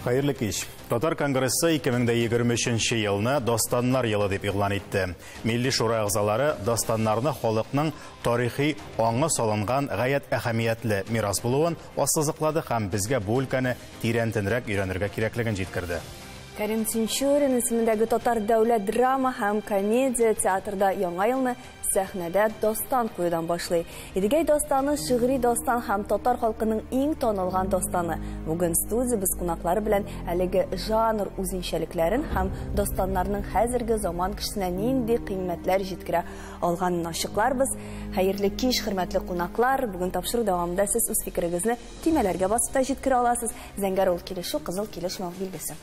Hayırlı kеш. Татар Конгрессы 2023 елны Достаннар елы дип игълан итте. Милли шура әгъзалары достаннарны халыкның тарихи аңы салынган гаять әһәмиятле мирас булуын ассызыклады һәм безгә бу өлкәне тирәнтенрәк өйрәнергә кирәклеген җиткерде. Кәрим Тинчурин исемендәге татар дәүләт драма һәм комедия театрда яңа елны сәхнәдә достан куюдан башлый. Идегәй достаны шигъри достан һәм татар халкының иң танылган достаны. Бүген студиябыз кунаклары белән әлеге жанр үзенчәлекләрен һәм достаннарның хәзерге заман кешесенә нинди кыйммәтләр җиткерә алганын ачыкларбыз. Хәерле кич, хөрмәтле кунаклар. Бүген тапшыру дәвамында сез үз фикерегезне тимәләргә басып та җиткерә аласыз. Зәңгәр ул килешү, кызыл килешмәү билгесе.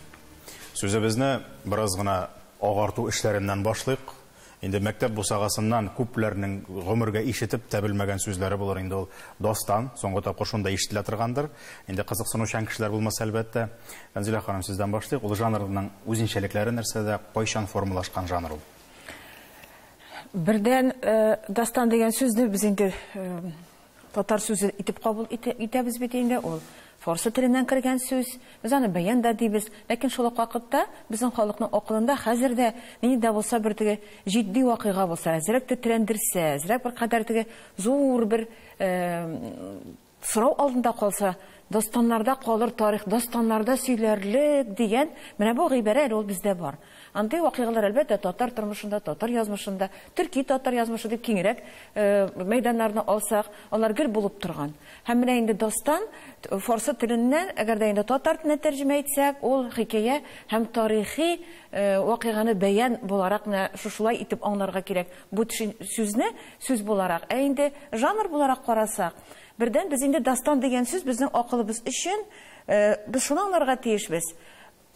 Сүзебезне бераз гына агарту эшләреннән башлыйк. Инде мәктәп бусагасыннан күпләрнең гомергә ишетеп тәбелмәгән сүзләре булыр инде ул достан, соңгы тапкыр шунда ишетелә торгандыр. Инде кызыксынучан кешеләр булмаса әлбәттә. Фәнзилә ханым, сездән башлыйк. Ул жанрның үзенчәлекләре нәрсәдә, кайчан формалашкан жанр ул? Бердән достан дигән сүзне без инде татар сүзе итеп кабул итәбез бит инде ул. Фарсы теленнән кергән сүз, без аны баян да дибез. Ләкин шул ук вакытта безнең халыкның акылында хәзердә нинди дә булса бер теге җитди вакыйга булса, әзрәк тетрәндерсә, әзрәк бер кадәр теге зур бер сорау алдында калса, достаннарда калыр тарих, достаннарда сөйләрлек дигән, менә бу гыйбарә ул бездә бар. Андый вакыйгалар әлбәттә татар тормышында, татар язмышында, төрки татар язмышы дип киңрәк мәйданнарны алсак, алар гел булып торган. Һәм менә инде достан фарсы теленнән, әгәр дә инде татар теленә тәрҗемә итсәк, ул хикәя һәм тарихи вакыйганы бәян буларак менә шушылай итеп аңларга кирәк. Бу сүзне сүз буларак, ә инде жанр буларак карасак, бердән без инде достан дигән сүз безнең акылыбыз өчен без шуны аңларга тиешбез.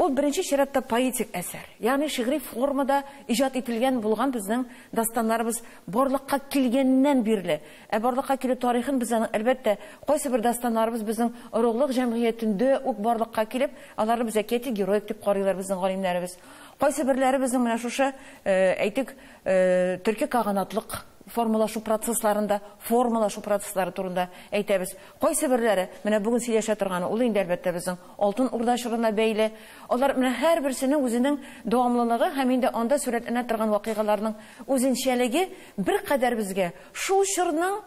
Ул беренче чиратта поэтик әсәр. Ягъни шигъри формада иҗат ителгән булган безнең достаннарыбыз барлыкка килгәннән бирле. Ә барлыкка килү тарихын без әлбәттә кайсы бер достаннарыбыз безнең оруглык җәмгыятендә ук барлыкка килеп, аларны без әкияти герой дип карыйлар безнең галимнәребез. Кайсы берләре безнең менә шушы әйтик төрки каганатлык формалашу процессларында, формалашу процесслары турында әйтәбез. Кайсы берләре, менә бүген сөйләшә торганы, ул инде әлбәттә безнең алтын урда чорына бәйле. Алар менә һәрберсенең үзенең дәвамлылыгы һәм инде анда сурәтләнә торган вакыйгаларның үзенчәлеге бер кадәр безгә шул чорның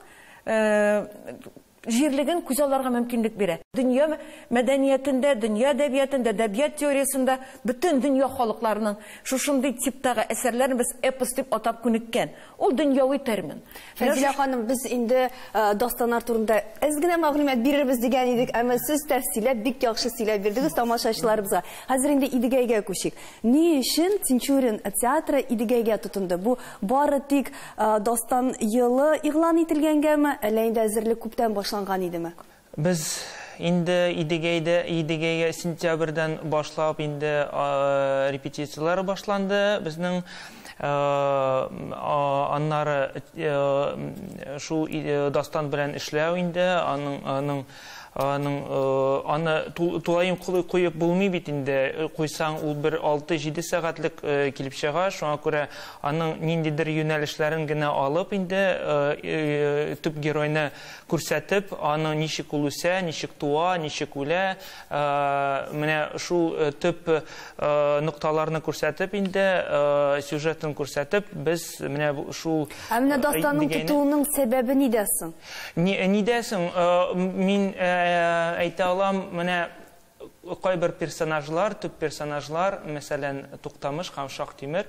җирлеген күз алырга мөмкинлек бирә. Дөнья мәдәниятендә, дөнья әдәбиятында, әдәбият теориясендә бөтен дөнья халыкларының шушындый типтагы әсәрләрен без эпос дип атап күнеккән. Ул дөньяви термин. Фәнзилә ханым, без инде достаннар турында әз генә мәгълүмат бирербез дигән идек, әмма сез тәфсилләп бик яхшы сөйләп бирдегез тамашачыларыбызга. Хәзер инде Идегәйгә күчик. Ни өчен Тинчурин театры Идегәйгә тотынды? Бу бары тик достан елы игълан ителгәнгәме, әллә инде әзерлек күптән башланган идеме? Biz инде Идегәйгә сентябрьдән башлап инде репетициялар башланды. Безнең аннары шу достан белән эшләү инде, аны тулайым куеп булмый бит инде. Куйсаң ул бер 6-7 сәгатьлек килеп чыга. Шуңа күрә аның ниндидер юнәлешләрен генә алып инде төп геройны күрсәтеп, аны ничек ул үсә, ничек туа, ничек үлә, менә шул төп нокталарны күрсәтеп инде сюжетын күрсәтеп, без менә шул менә достанның тотуының сәбәбе нидә соң? Нидә соң? Мин әйтә алам, менә кайбер персонажлар, төп персонажлар, мәсәлән, Туктамыш һәм Шактимер.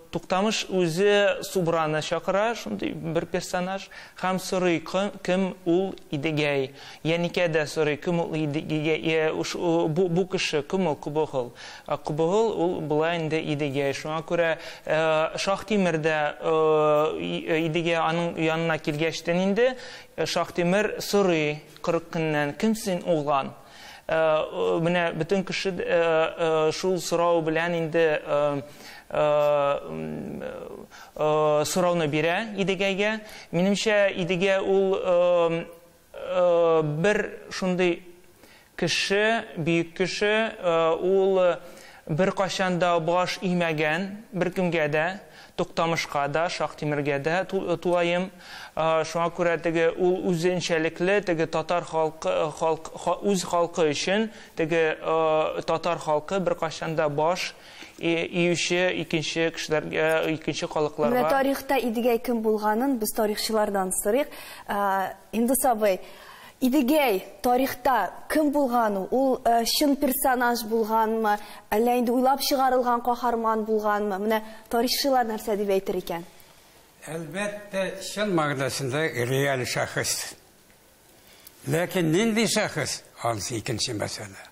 Туктамыш үзе Субраны чакыра, шундый бер персонаж, һәм сорый, кем ул Идегәй. Яникә дә сорый, кем ул Идегәй, бу кеше кем ул Кубыгыл. Кубыгыл ул була инде Идегәй. Шуңа күрә Шактимер дә Идегәй аның янына килгәчтән инде Шактимер сорый 40 көннән, кем син уган? Менә бөтен кеше шул сорау белән инде сорауны бирә Идегәйгә. Минемчә, Идегәй ул бер шундый кеше, бөек кеше, ул bir кашанда баш имәгән, бер кемгә дә, Туктамышка да, Шактимергә дә тулайым. Шуңа күрә теге ул үзенчәлекле, теге татар үз халкы өчен, теге татар халкы бер кашанда баш июче икенче кешеләргә, икенче халыкларга. Менә тарихта Идегәй кем булганын без тарихчылардан сорыйк. Индус абый, Идегәй тарихта кем булган ул? Шын персонаж булганмы, әллә инде уйлап чыгарылган каһарман булганмы? Менә тарихчылар нәрсә дип әйтер икән? Әлбәттә, шын мәгънәсендә реаль шәхес. Ләкин нинди шәхес? Анысы икенче мәсьәлә.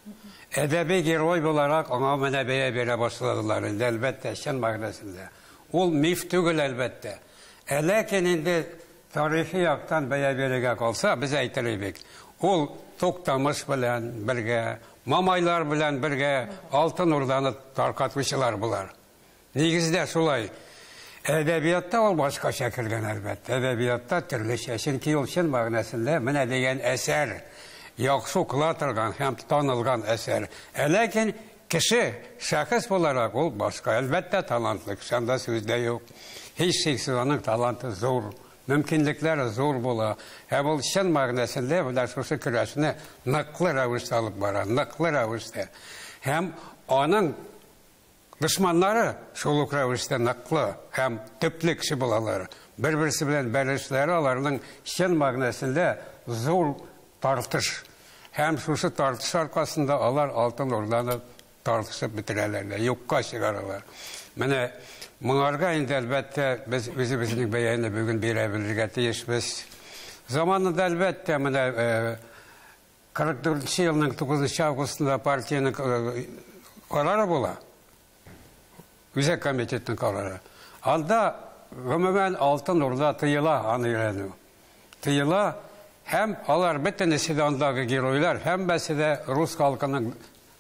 Әдәби герой буларак аңа менә бәя бирә башладылар. Әлбәттә, шын мәгънәсендә. Ул миф түгел, әлбәттә. Ләкин инде тарихи яктан бәя бирергә калса, без әйтерлек. Ул Туктамыш белән бергә, Мамайлар белән бергә Алтын Урданы таркатучылар булар. Нигездә шулай. Әдәбиятта ул башкача кергән, әлбәттә. Әдәбиятта төрлечә, чөнки ул шын мәгънәсендә менә дигән әсәр, яхшы укылатылган һәм танылган әсәр. Ләкин кеше, шәхес буларак ул башка, әлбәттә талантлы, шунда сүздә юк. Һичшиксез аның таланты зур, мөмкинлекләре зур була. Һәм ул шын мәгънәсендә менә шушы көрәшне ныклы рәвештә алып бара, ныклы рәвештә. Һәм аның дошманнары шул ук рәвештә ныклы һәм төпле кеше булалар. Бер-берсе белән бәйлешләре аларның шын мәгънәсендә зур тартыш. Һәм шушы тартыш аркасында алар Алтын Урданы тартышып бетерәләр, юкка чыгаралар. Менә моңарга инде әлбәттә без үзебезнең бәяне бүген бирә белергә тиешбез. Заманында әлбәттә менә 44 елның 9 августында партияның карары була. Үзәк комитетның карары. Анда гомумән Алтын Урда тыела, аны өйрәнү. Тыела. Һәм алар бөтенесе дә андагы геройлар, һәммәсе дә рус халкының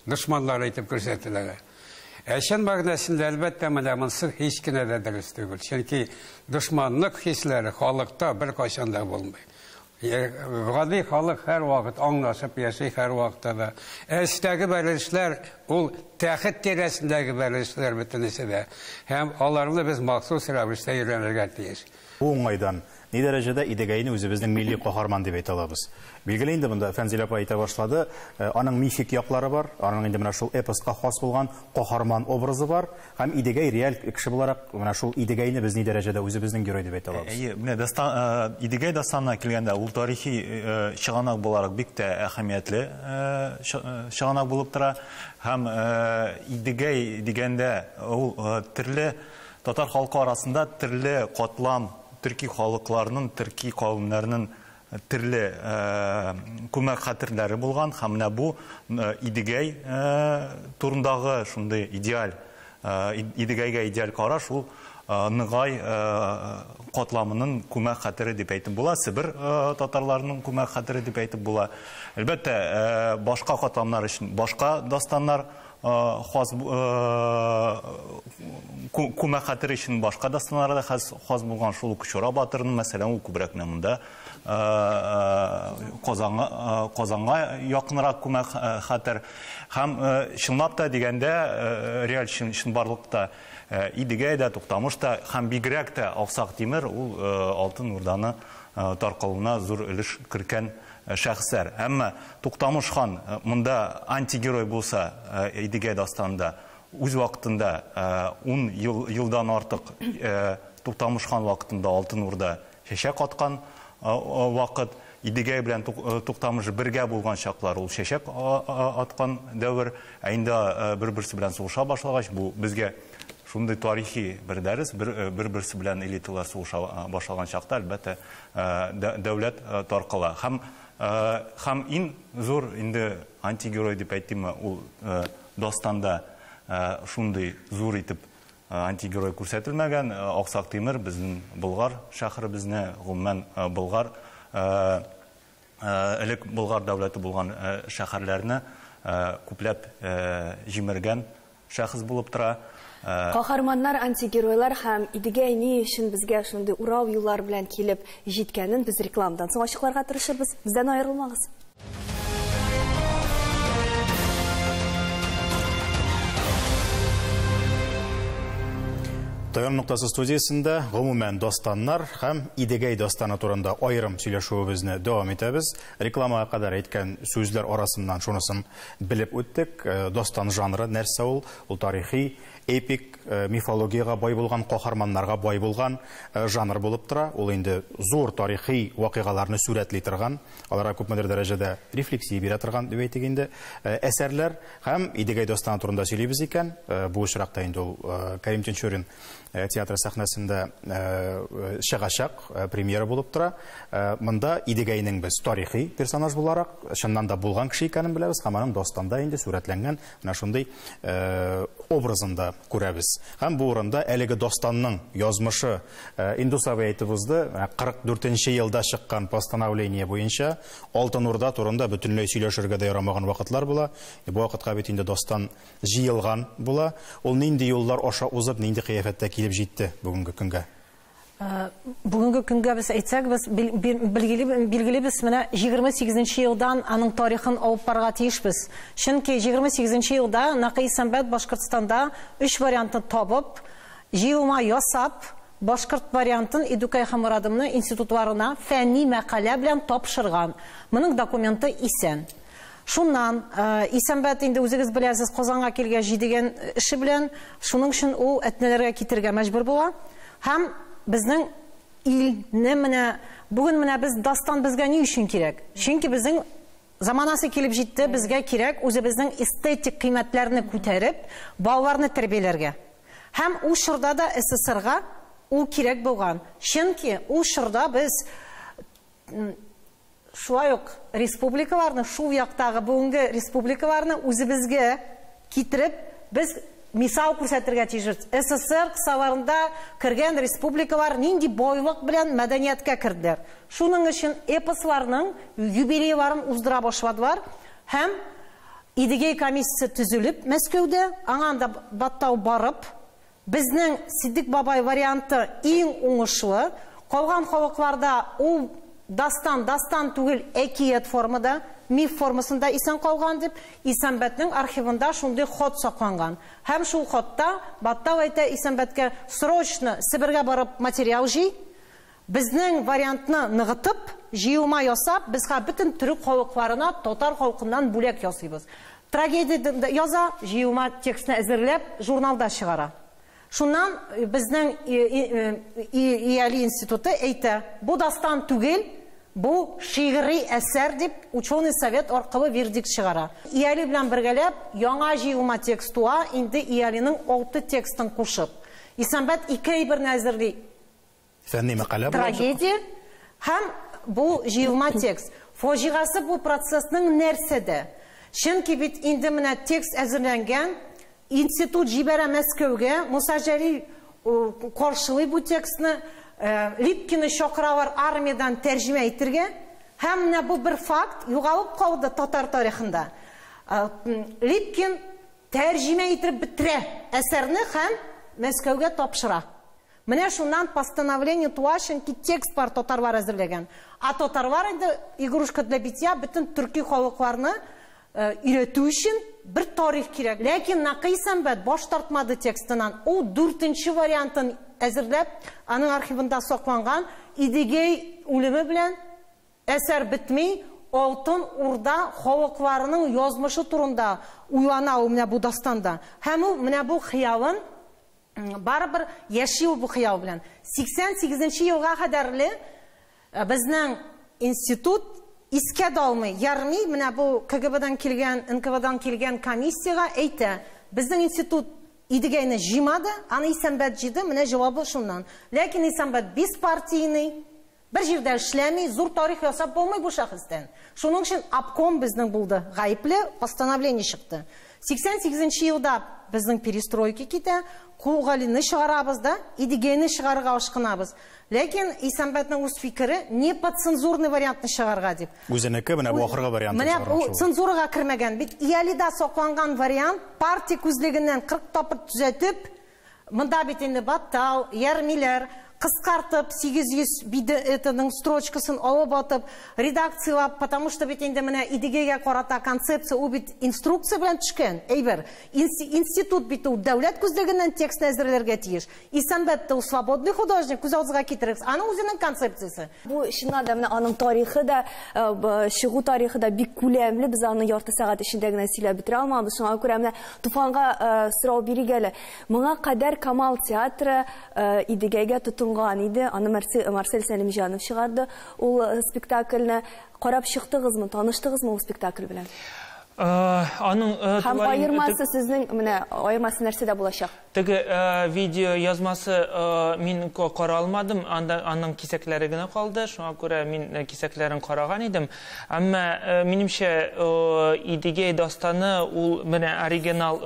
дошманлары итеп күрсәтеләр. Шын мәгънәсендә әлбәттә менә монысы һич кенә дә дөрес түгел. Чөнки дошманлык хисләре халыкта бер кайчан да булмый. Гади халык һәр вакыт аңлашып яши, һәр вакытта да. Эстәге бәйлешләр ул тәхет тирәсендәге бәйлешләр бөтенесе дә. Һәм аларны без махсус рәвештә өйрәнергә тиеш. Бу уңайдан ни дәрәҗәдә Идегәйне үзебезнең милли каһарман дип әйтә алабыз. Билгеле инде монда Фәнзилә апа әйтә башлады, аның мифик яклары бар, аның инде менә шул эпоска хас булган каһарман образы бар, һәм Идегәй реаль кеше буларак менә шул Идегәйне без ни дәрәҗәдә үзебезнең герой дип әйтә алабыз. Менә Идегәй дастанына килгәндә ул тарихи чыганак буларак бик тә әһәмиятле чыганак булып тора, һәм Идегәй дигәндә ул төрле татар халкы арасында төрле катлам Türkiye халыкларының, Türkiye кавымнарының төрле күмәк хәтерләре булган, һәм менә бу Идегәй турындагы шундый идеаль, Идегәйгә идеаль караш ул Ныгай катламының күмәк хәтере дип әйтеп була, Себер татарларының күмәк хәтере дип әйтеп була. Әлбәттә, башка катламнар өчен башка дастаннар хас күмәк хәтере өчен башка дастаннарда хас булган шул Кучура батырның мәсәлән ул күбрәк монда Казанга якынрак күмәк хәтер һәм чынлап та дигәндә реаль чын барлыкта Идегәй дә Туктамыш та һәм бигрәк тә Аксак Тимер ул Алтын Урданы таркалуына зур өлеш кергән шәхесләр. Әмма Туктамыш хан монда антигерой булса Идегәй дастанында үз вакытында 10 елдан артык Туктамыш хан вакытында Алтын Урда чәчәк аткан вакыт, Идегәй белән Туктамыш бергә булган чаклар ул чәчәк аткан дәвр, инде бер-берсе белән сугыша башлагач, бу безгә шундый тарихи бер дәрес, бер-берсе белән элиталар сугыша башлаган чакта әлбәттә дәүләт таркала. Һәм иң зур инде антигерой дип әйтимме, ул дастанда шундый зур итеп антигерой күрсәтелмәгән. Аксак Тимер безнең Болгар шәһәребезне, гомумән Болгар элек Болгар дәүләте булган шәһәрләрне күпләп җимергән шәхес булып тора. Каһарманнар, антигеройлар һәм Идегәй ни өчен безгә шундый урау юллар белән килеп җиткәнен без рекламадан соң ачыкларга тырышырбыз. Бездән аерылмагыз. Таян нуктасы студиясында гомумән достаннар һәм идегәй достаны турында айрым сөйләшүебезне дәвам итәбез. Рекламага кадәр әйткән сүзләр арасыннан шунысын белеп үттек. Достан жанры нәрсә ул? Ул тарихи, эпик, мифологияга бай булган, каһарманнарга бай булган жанр булып тора. Ул инде зур тарихи вакыйгаларны сүрәтли торган, аларга күпмедер дәрәҗәдә рефлексия бирә торган дип әйтик инде әсәрләр һәм идегәй достаны турында сөйлибез икән. Бу очракта инде ул Кәрим Тинчурин театр сәхнәсендә чыгачак, премьера булып тора. Монда идегәйнең без тарихи персонаж буларак, чыннан да булган кеше икәнен беләбез, һәм аның достанда инде сүрәтләнгән менә шундый образында күрәбез. Һәм бу урында әлеге достанның язмышы Индус абый әйтеп узды, 44нче елда чыккан постановление буенча Алтын Урда турында бөтенләй сөйләшергә дә ярамаган вакытлар була. Бу вакытка бит инде достан җыелган була. Ул нинди юллар аша узып, нинди кыяфәттә килеп җитте бүгенге көнгә? Бүгенге көнгә без әйтсәк, без билгелебез менә 28нче елдан аның тарихын алып барырга тиешбез. Чөнки 28нче елда Накый Исәнбәт Башкортстанда 3 вариантын табып, җыелма ясап, Башкорт вариантын Идүкәй Хамурадовна институтларына фәнни мәкалә белән тапшырган. Моның документы исән. Шуннан Исәнбәт инде үзегез беләсез Казанга килгән җидегән эше белән, шуның өчен ул әтнәләргә китергә мәҗбүр була. Һәм безнең илне менә бүген менә без дастан безгә ни өчен кирәк? Чөнки безнең заманасы килеп җитте, безгә кирәк үзебезнең эстетик кыйммәтләрне күтәреп, балаларны тәрбияләргә. Һәм ул чорда да СССРга ул кирәк булган. Чөнки ул чорда без шулай ук республикаларны, шул яктагы бүгенге республикаларны үзебезгә китереп, без мисал күрсәтергә тиешбез. СССР кысаларында кергән республикалар нинди байлык белән мәдәнияткә керделәр. Шуның өчен эпосларның юбилейларын уздыра башладылар һәм идегәй комиссия төзелеп Мәскәүдә, аңа баттау барып, безнең Сиддик бабай варианты иң уңышлы, калган халыкларда ул дастан түгел, әкият формада, миф формасында исән калган дип, Исәнбәтнең архивында шундый хат сакланган. Һәм шул хатта Баттау әйтә Исәнбәткә срочно Сибиргә барып материал җый, безнең вариантны ныгытып, җыелма ясап, безгә бөтен төрек халыкларына татар халкыннан бүләк ясыйбыз. Трагедия яза, җыелма текстны әзерләп, журналда чыгара. Шуннан безнең ИАЛИ институты әйтә, бу дастан түгел, бу шигъри әсәр дип ученый совет аркылы вердикт чыгара. ИАЛИ белән бергәләп яңа җыелма текст туа, инде ИАЛИның 6 текстын кушып. Исәнбәт 2 әйберне әзерли. Фәнни мәкалә трагедия һәм бу җыелма текст. Фаҗигасы бу процессның нәрсәдә? Чөнки бит инде менә текст әзерләнгән, институт җибәрә Мәскәүгә, Муса Җәлил каршылый бу текстны, Липкинны чакыралар армиядан тәрҗемә итәргә, һәм менә бу бер факт югалып калды татар тарихында. Липкин тәрҗемә итеп бетерә әсәрне һәм Мәскәүгә тапшыра. Менә шуннан постановление туа, чөнки текст бар татарлар әзерләгән. А татарлар инде игрушка для битья бөтен төрки халыкларны өйрәтү өчен бер тарих кирәк. Ләкин Накый Исәнбәт баш тартмады текстынан. Ул 4нче вариантын әзерләп, аның архивында сакланган, идегәй үлеме белән әсәр бетми, Алтын Урда халыкларының язмышы турында уйлана ул менә бу дастанда. Һәм ул менә бу хыялын барыбер яши ул бу хыял белән. 88нче елга кадәрле безнең институт искә алмый, ярмый, менә бу КГБдан килгән, НКВдан килгән комиссияга әйтә, безнең институт идегәйне җыймады, аны Исәнбәт җыйды, менә җавабы шуннан. Ләкин Исәнбәт беспартийный, бер җирдә эшләми, зур тарих ясап булмый бу шәхестән. Шуның өчен обком безнең булды, гаепле, постановление чыкты. 88нче елда безнең перестройка китә, Кулгалины чыгарабыз да, идегәйне чыгарырга ашкынабыз. Ләкин Исәнбәтнең үз фикере не подцензурный вариантны чыгарга дип. Үзенеке менә бу ахыргы вариантны чыгарган. Менә бу цензурага кергән. Бит ИАЛИда сакланган вариант партия күзлегеннән 40 тапкыр төзәтеп, монда бит инде Баттау, Ярмиләр, кыскартып, 800 бидетінің строчкасын алып атып, редакциялап, потому что бит инде менә идегегә карата концепция, у бит инструкция белән төшкән. Әйбер, институт бит ул дәүләт күзлегеннән текст әзерләргә тиеш. Исәнбәттә ул свободный художник күз алдыга китерегез. Аның үзенең концепциясе. Бу чыннан да менә аның тарихы да, чыгу тарихы да бик күләмле. Без аны ярты сәгать эчендә генә сөйләп бетерә алмабыз. Шуңа күрә менә Туфанга сорау биргәле. Моңа кадәр Камал театры идегәгә тотынган иде. Аны Марсель Сәлимҗанов чыгарды. Ул спектакльне карап чыктыгызмы, таныштыгызмы ул спектакль белән? Һәм айырмасы сезнең менә айырмасы нәрсәдә булачак? Теге видео язмасы мин кара алмадым, аның кисәкләре генә калды. Шуңа күрә мин кисәкләрен караган идем. Әмма минемчә Идегәй дастаны ул менә оригинал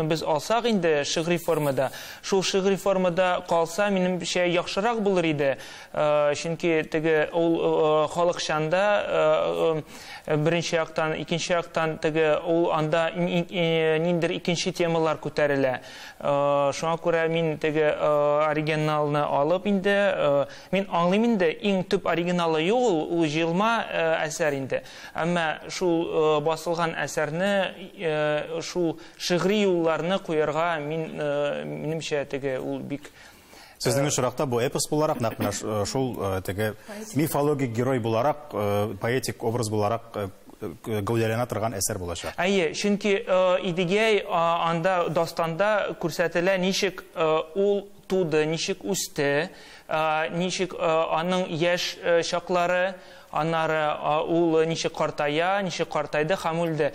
без алсак инде шигъри формада. Шул шигъри формада калса минемчә яхшырак булыр иде. Чөнки теге ул халыкчанда беренче яктан, икенче яктан теге ул анда ниндер икенче темалар күтәрелә. Шуңа күрә мин теге оригиналны алып инде, мин аңлыйм инде, иң төп оригиналы юк, ул җыелма әсәр инде. Әмма шул басылган әсәрне, шул шигъри юлларны куярга минемчә теге ул бик Сезнең очракта бу эпос буларак, нәкъ шул теге мифологик герой буларак, поэтик образ буларак гәүдәләнә торган әсәр булачак. Әйе, чөнки Идегәй анда дастанда күрсәтелә, ничек ул туды, ничек үсте, ничек аның яшь чаклары, аннары ул ничек картайды һәм үлде.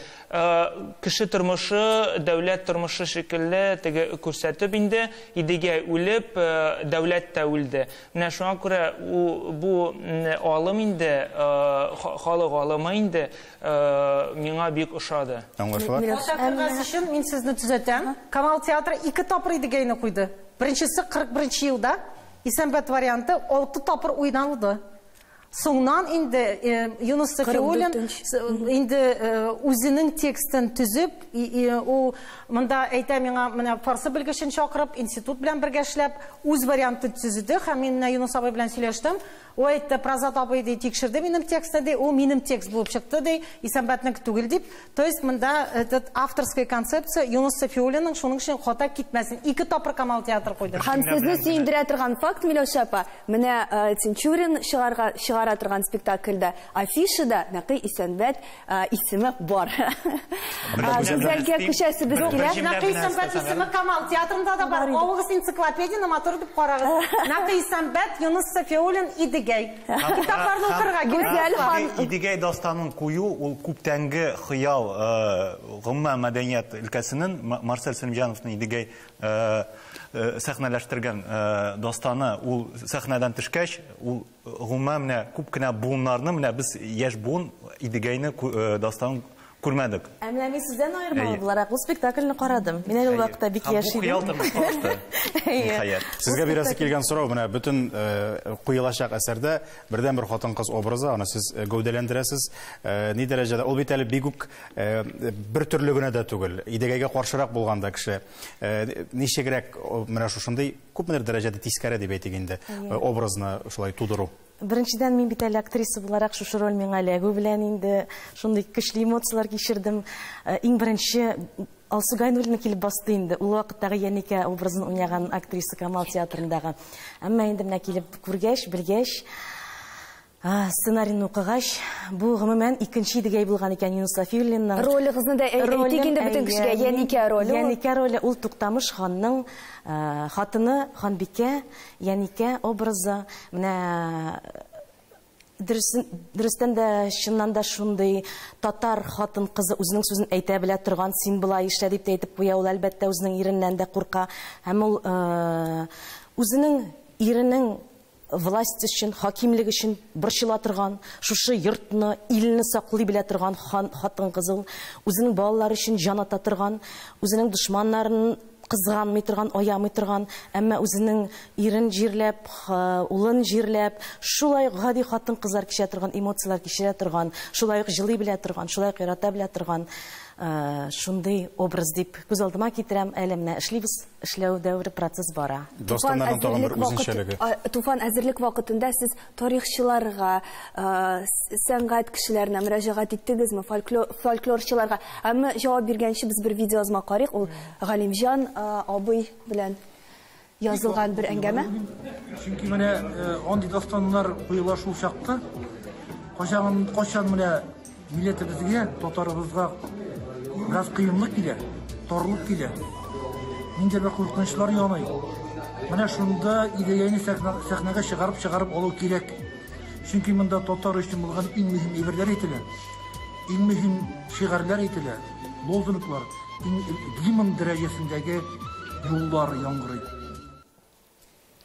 Кеше тормышы, дәүләт тормышы шикелле теге күрсәтеп инде, Идегәй үлеп, дәүләт тә үлде. Менә шуңа күрә бу алым инде, халык алымы инде миңа бик ошады. Аңлашылар? Өчен мин сезне төзәтәм. Камал театры 2 тапкыр Идегәйне куйды. Беренчесе 41 елда, Исәнбәт варианты 6 тапкыр уйналды. Соңнан инде Юнус Сафиуллин инде үзенең текстын төзеп, ул монда әйтә миңа менә фарсы белгечен чакырып, институт белән бергә эшләп, үз вариантын төзеде һәм мин Юнус абый белән сөйләштем. Ул әйтте, Прозат абый ди тикшерде минем текстны ди, ул минем текст булып чыкты ди, Исәнбәтнең түгел дип. То есть монда этот авторская концепция Юнус Сафиуллинның шуның өчен хата китмәсен. 2 тапкыр Камал театры куйды. Һәм сезне сөендерә торган факт, Миләүшә апа, менә Тинчурин чыгара торган спектакльдә афишада нәкъ Исәнбәт исеме бар. Гүзәлгә күчәсебез килә. Нәкъ Исәнбәт исеме Камал театрында да бар. Алыгыз энциклопедияны матур дип карагыз. Нәкъ Исәнбәт, Юнус Сафиуллин, Идегәй. Китапларны укырга Гүзәл хан. Идегәй дастанын кую ул күптәнге хыял гомумән мәдәният өлкәсенең Марсель Сәлимҗановның Идегәй сәхнәләштергән дастаны, ул сәхнәдән төшкәч, ул гомумән менә күп кенә буыннарны, менә без яшь буын Идегәйне дастанын күрмәдек. Әмма мин сездән аерма буларак ул спектакльне карадым. Мин әле вакытта бик яшь идем. Сезгә бирәсе килгән сорау менә бөтен куелачак әсәрдә бердән-бер хатын-кыз образы, аны сез гәүдәләндерәсез. Ни дәрәҗәдә ул бит әле бик үк бер төрле генә дә түгел. Идегәйгә каршырак булганда кеше ничегрәк менә шушындый күпмедер дәрәҗәдә тискәре дип әйтик инде образны шулай тудыру. Беренчедән мин бит әле актриса буларак шушы роль миңа эләгү белән инде шундый көчле эмоциялар кичердем. Иң беренче Алсу Гайнуллина килеп басты инде. Ул вакыттагы Яника образын уйнаган актриса Камал театрындагы. Әмма инде менә килеп күргәч, белгәч, сценарийны укыгач, бу гомумән икенче Идегәй булган икән Юнус Сафиуллинның. Ролегызны да әйтик инде бөтен кешегә, Яника роле. Яника роле ул Туктамыш ханның хатыны, Ханбикә, Яника образы. Менә дөрестән дә чыннан да шундый татар хатын кызы үзенең сүзен әйтә белә торган, син болай эшлә дип әйтеп куя, ул әлбәттә үзенең иреннән дә курка. Һәм ул үзенең иренең власть өчен, хакимлек өчен борчыла торган, шушы йортны, илне саклый белә торган хатын кызыл, үзенең балалары өчен җан ата торган, үзенең дошманнарын кызганмый торган, аямый торган, әмма үзенең ирен җирләп, улын җирләп, шулай гади хатын кызлар кичә торган, эмоциялар кичерә торган, шулай җылый белә торган, шулай ярата белә торган шундый образ дип күз алдыма китерәм, әле менә эшлибез, эшләү дәвре процесс бара. Достаннарның тагын бер үзенчәлеге. Туфан әзерлек вакытында сез тарихчыларга, сәнгать кешеләренә мөрәҗәгать иттегезме, фольклорчыларга? Әмма җавап биргәнче без бер видеоязма карыйк, ул Галимҗан абый белән язылган бер әңгәмә. Чөнки менә андый дастаннар куела шул чакта, качан менә милләтебезгә, татарыбызга biraz kıyımlık ile, torluk ile, ince bir korkunçlar yanıyor. Bana şunda ideyeyi sahneye çıkarıp alıp gerek. Çünkü bunda Tatar için bulgan en mühim iberler etiler, en mühim şiirler etiler, lozunluklar, bilim derecesindeki yollar yangırıyor.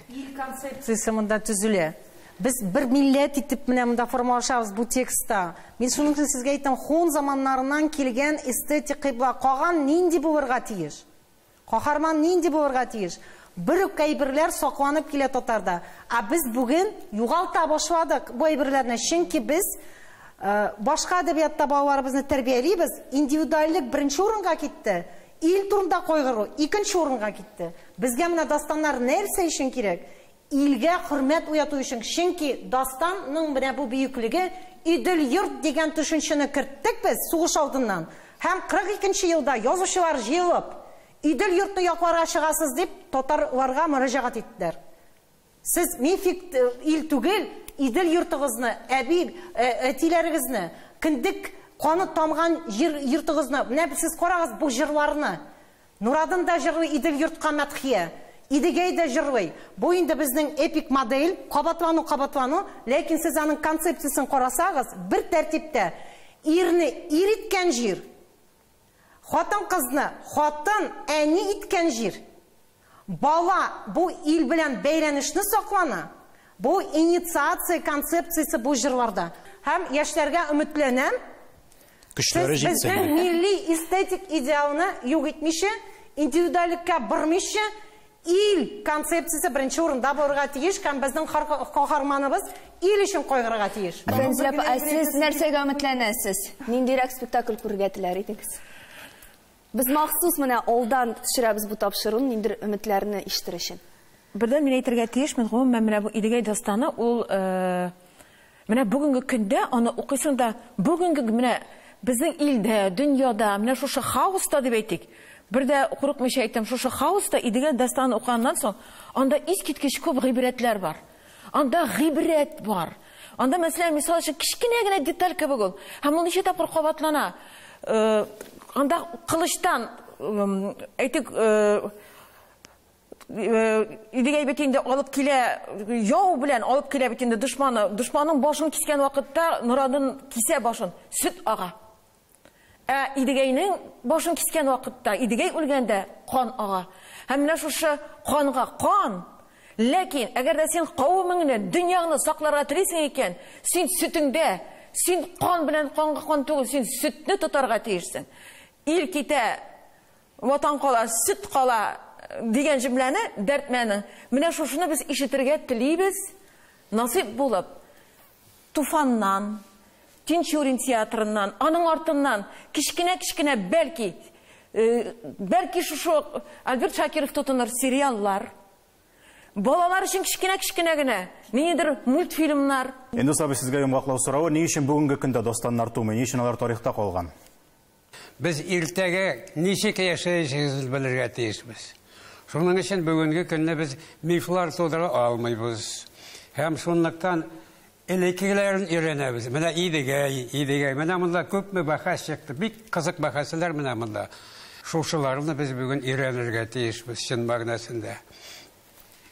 İlk konsepsiyası bunda tüzüle. Biz bir millet itip mında formalaşabız bu tekstda. Мен шуның үшін сізге айттым, хон заманнарынан келген эстетик кыйбла калган нинди булырга тиеш. Кахарман нинди булырга тиеш. Бер үк әйберләр сакланып килә татарда. Без бүген югалта башладык бу әйберләрне. Чөнки без башка әдәбиятта балаларыбызны тәрбиялибез, индивидуальлек беренче урынга китте. Ил турында кайгыру икенче урынга китте. Безгә менә дастаннар нәрсә өчен кирәк? Илгә хөрмәт уяту өчен. Чөнки дастанның менә бу бөеклеге идел йорт дигән төшенчәне керттек без сугыш алдыннан. Һәм 42нче елда язучылар җыелып, идел йортны якларга чыгасыз дип татарларга мөрәҗәгать иттеләр. Сез мифик ил түгел, идел йортыгызны, әтиләрегезне, киндек каны тамган йортыгызны, менә сез карагыз бу җырларны. Нурадын да җырлый идел йортка мәдхия. Идегей дә җырлый. Бу инде безнең эпик модель, кабатлану, ләкин сез аның концепциясын карасагыз, бер тәртиптә ирне ир иткән җир, хатын-кызны хатын әни иткән җир. Бала бу ил белән бәйләнешне саклана. Бу инициация концепциясы бу җырларда. Һәм яшьләргә өметләнәм. Көчләре җитсә. Безнең милли эстетик идеалны юк итмичә, индивидуальлеккә бормыйча, ил концепциясы беренче урында булырга тиеш, һәм безнең каһарманыбыз ил өчен кайгырырга тиеш. Фәнзилә, сез нәрсәгә өметләнәсез? Ниндирәк спектакль күрергә теләр идегез? Без махсус менә алдан төшерәбез бу тапшыруны, нинди өметләрне ишетер өчен. Бердән мин әйтергә тиешмен, гомумән менә бу Идегәй дастаны, ул менә бүгенге көндә аны укыйсың да, бүгенге менә безнең илдә, дөньяда, менә шушы хаоста дип әйтик. Бердә курыкмыйча әйтәм, шушы хаоста Идегәй дастаны укыганнан соң, анда искиткеч күп гыйбрәтләр бар. Анда гыйбрәт бар. Анда мәсәлән, мисал өчен кичкенә генә деталь кебек ул. Һәм ул ничә тапкыр кабатлана. Анда кылычтан әйтик Идегәй бит инде алып килә, яу белән алып килә бит инде дошманның башын кискән вакытта Нурадын кисә башын, сөт ага. Идегәйнең башын кискән вакытта, Идегәй үлгәндә кан ага. Һәм менә шушы канга кан. Ләкин әгәр дә син кавымыңны, дөньяны сакларга телисең икән, син сөтеңдә, син кан белән канга кан түгел, син сөтне тотарга тиешсең. Ил китә, ватан кала, сөт кала дигән җөмләне дәртмәне. Менә шушыны без ишетергә телибез. Насыйп булып, Туфаннан, Тинчурин театрыннан, аның артыннан кичкенә бәлки шушы Альберт Шакиров тотыныр сериаллар. Балалар өчен кичкенә генә, ниндидер мультфильмнар. Инде сабый сезгә йомгаклау сорауы, ни өчен бүгенге көндә дастаннар тумый, ни өчен алар тарихта калган? Без иртәгә ничек яшәячәгебезне белергә тиешбез. Шуның өчен бүгенге көндә без мифлар тудыра алмыйбыз. Һәм шунлыктан элеккеләрен өйрәнәбез. Менә Идегәй, менә монда күпме бәхәс чыкты, бик кызык бәхәсләр менә монда. Шушыларны без бүген өйрәнергә тиешбез чын мәгънәсендә.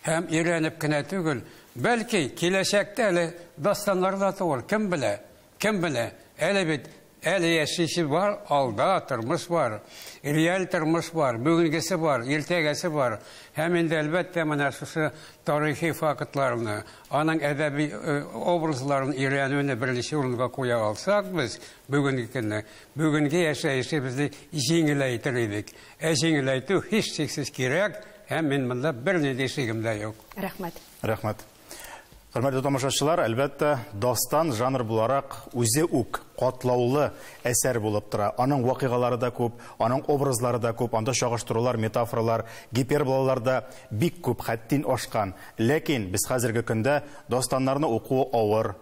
Һәм өйрәнеп кенә түгел, бәлки киләчәктә әле дастаннарда түгел, кем белә, әле бит әле яшише бар, алда тормыш бар, реаль тормыш бар, бүгенгесе бар, иртәгәсе бар. Һәм инде әлбәттә менә шушы тарихи фактларны, аның әдәби образларын өйрәнүне беренче урынга куя алсак без бүгенге көндә, бүгенге яшәешебезне җиңеләйтер идек. Җиңеләйтү һичшиксез кирәк, һәм мин монда бернинди шигем дә юк. Рәхмәт. Рәхмәт. Хөрмәтле тамашачылар, әлбәттә, дастан жанр буларак үзе үк катлаулы әсәр булып тора. Аның вакыйгалары да күп, аның образлары да күп, анда чагыштырулар, метафоралар, гиперболалар да бик күп, хәттин ашкан. Ләкин без хәзерге көндә дастаннарны уку авыр.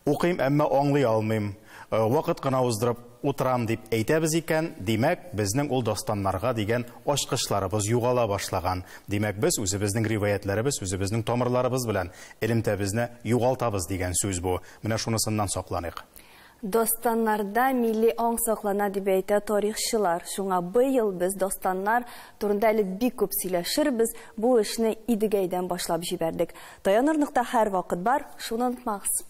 Укыйм, әмма аңлый алмыйм. Вакыт кына уздырып утырам дип әйтәбез икән, димәк, безнең ул дастаннарга дигән ачкычларыбыз югала башлаган. Димәк, без үзебезнең риваятләребез, үзебезнең тамырларыбыз белән элемтәбезне югалтабыз дигән сүз бу. Менә шунысыннан сакланыйк. Достаннарда милли аң саклана дип әйтә тарихчылар. Шуңа быел без достаннар турында әле бик күп сөйләшербез. Бу эшне Идегәйдән башлап җибәрдек. Таяныр нокта һәр вакыт бар, шуны онытмагыз.